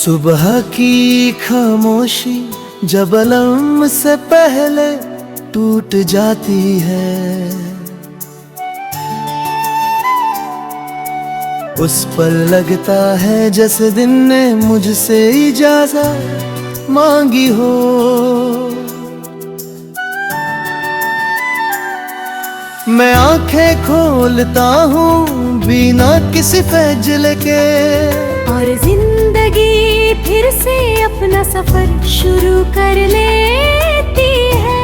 सुबह की खामोशी जब अलार्म से पहले टूट जाती है, उस पर लगता है जैसे दिन ने मुझसे इजाजत मांगी हो। मैं आंखें खोलता हूँ बिना किसी फैसले के, और जिंदगी फिर से अपना सफर शुरू कर लेती है।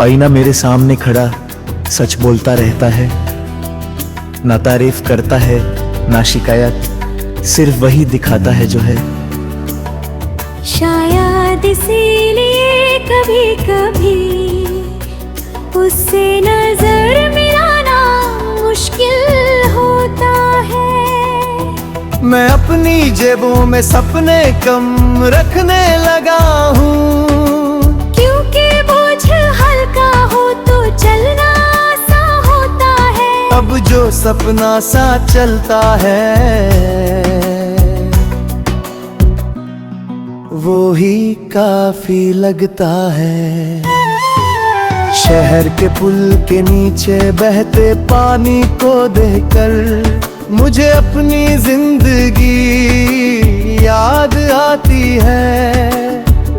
आईना मेरे सामने खड़ा सच बोलता रहता है, ना तारीफ करता है ना शिकायत, सिर्फ वही दिखाता है जो है। शायद इसीलिए कभी कभी उससे नजर मिलाना मुश्किल होता है। मैं अपनी जेबों में सपने कम रखने लगा हूँ, क्योंकि बोझ हल्का हो तो चलना आसान होता है। अब जो सपना सा चलता है वो ही काफी लगता है। शहर के पुल के नीचे बहते पानी को देखकर मुझे अपनी जिंदगी याद आती है।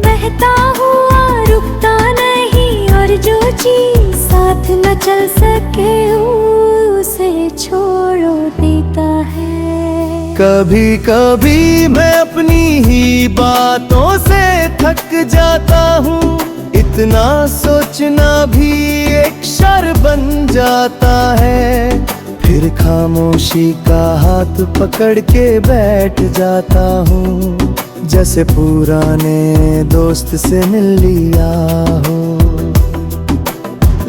बहता हुआ रुकता नहीं, और जो चीज साथ न चल सके उसे छोड़ देता है। कभी कभी मैं अपनी ही बातों से थक जाता हूँ, इतना सोचना भी एक शर बन जाता है। फिर खामोशी का हाथ पकड़ के बैठ जाता हूँ, जैसे पुराने दोस्त से मिल लिया हो।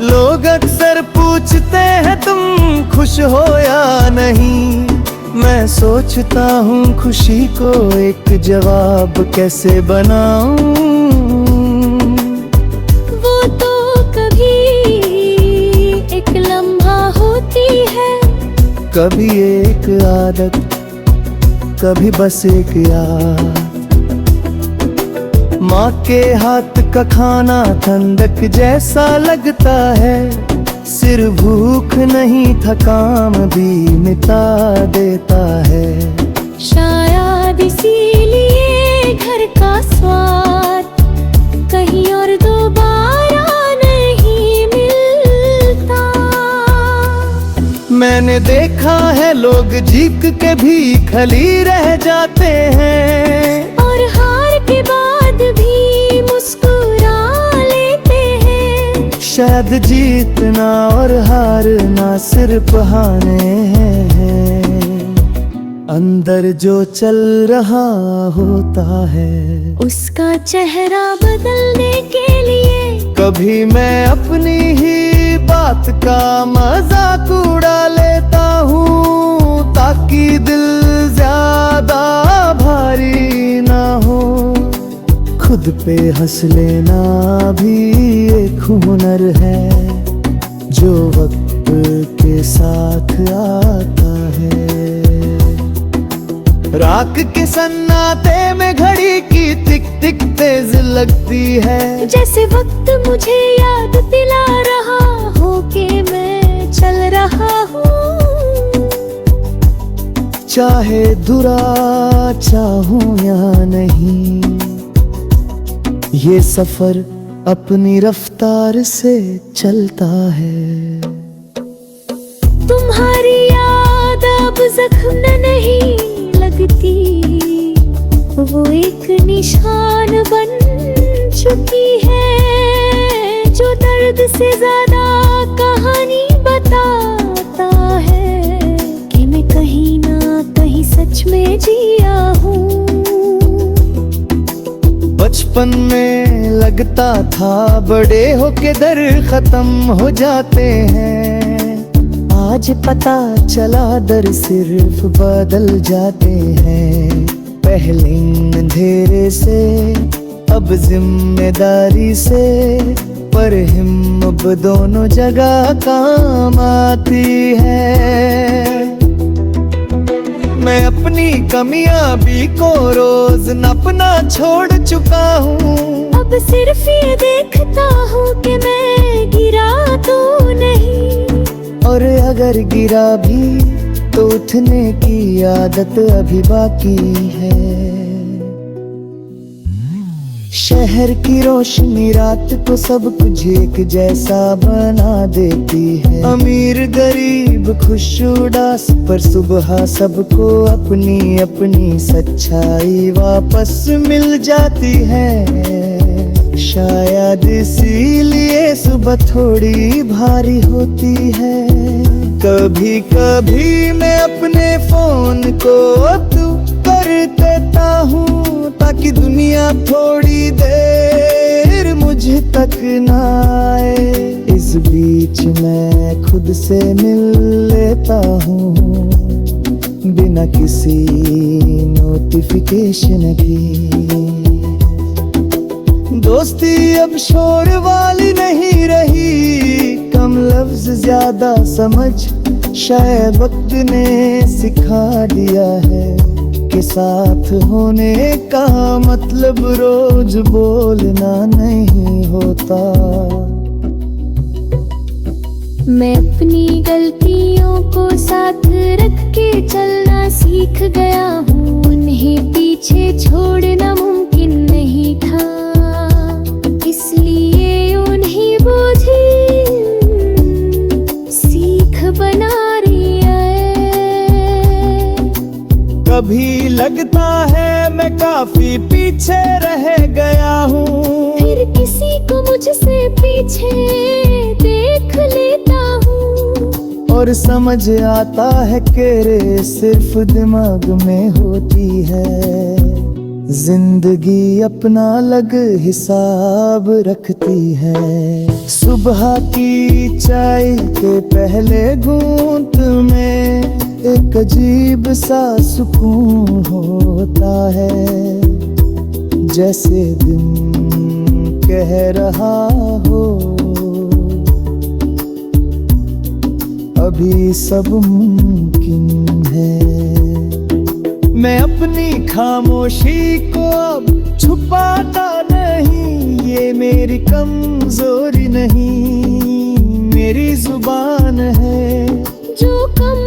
लोग अक्सर पूछते हैं तुम खुश हो या नहीं, मैं सोचता हूँ खुशी को एक जवाब कैसे बनाऊं। वो तो कभी एक लम्हा होती है, कभी एक आदत, कभी बस एक याद। माँ के हाथ का खाना ठंडक जैसा लगता है, सिर भूख नहीं थकान भी मिटा देता है। शायद इसीलिए घर का स्वाद कहीं और दोबारा नहीं मिलता। मैंने देखा है लोग जीत के भी खली रह जाते हैं, और हार के बाद भी मुस्कुरा लेते हैं। शायद जीतना और हारना सिर्फ हाने हैं, अंदर जो चल रहा होता है उसका चेहरा बदलने के लिए कभी मैं अपनी ही बात का मजाक उड़ा लेता हूँ, ताकि दिल ज्यादा भारी ना हो। खुद पे हंस लेना भी एक हुनर है, जो वक्त के साथ आता है। रात के सन्नाटे में घड़ी की टिक टिक तेज लगती है, जैसे वक्त मुझे याद दिला रहा हो कि मैं चल रहा हूँ। चाहे दुरा चाहूं या नहीं, ये सफर अपनी रफ्तार से चलता है। तुम्हारी याद अब जख्म नहीं लगती, वो एक निशान बन चुकी है, जो दर्द से ज्यादा कहानी बताता है कि मैं कहीं ना कहीं सच में जिया हूँ। बचपन में लगता था बड़े होके दर खत्म हो जाते हैं, आज पता चला दर सिर्फ बदल जाते हैं। पहले अंधेरे से अब जिम्मेदारी से, पर हिम्मत दोनों जगह काम आती है। मैं अपनी कमियां भी को रोज नपना छोड़ चुका हूँ। अब सिर्फ ये देखता हूँ कि मैं गिरा तो नहीं, और अगर गिरा भी तो उठने की आदत अभी बाकी है। शहर की रोशनी रात को सब कुछ एक जैसा बना देती है। अमीर गरीब खुश उदास, पर सुबह सबको अपनी अपनी सच्चाई वापस मिल जाती है। शायद इसीलिए सुबह थोड़ी भारी होती है। कभी कभी मैं अपने फोन को तू कर देता हूँ, ताकि दुनिया थोड़ी देर मुझ तक ना आए। इस बीच मैं खुद से मिल लेता हूँ, बिना किसी नोटिफिकेशन भी। दोस्ती अब शोर वाली नहीं रही, कम लफ्ज ज्यादा समझ, शायद वक्त ने सिखा दिया है कि साथ होने का मतलब रोज बोलना नहीं होता। मैं अपनी गलतियों को साथ रख के चलना सीख गया हूँ। उन्हें पीछे छोड़ना मुमकिन नहीं था, इसलिए उन्हें बोझी सीख बना रही है। कभी लगता है मैं काफी पीछे रह गया हूँ, फिर किसी को मुझसे पीछे देख लेता हूँ, और समझ आता है कि रे सिर्फ दिमाग में होती है। जिंदगी अपना अलग हिसाब रखती है। सुबह की चाय के पहले घूंट में एक अजीब सा सुकून होता है, जैसे दिन कह रहा हो अभी सब मुमकिन है। मैं अपनी खामोशी को अब छुपाता नहीं, ये मेरी कमजोरी नहीं, मेरी जुबान है जो कम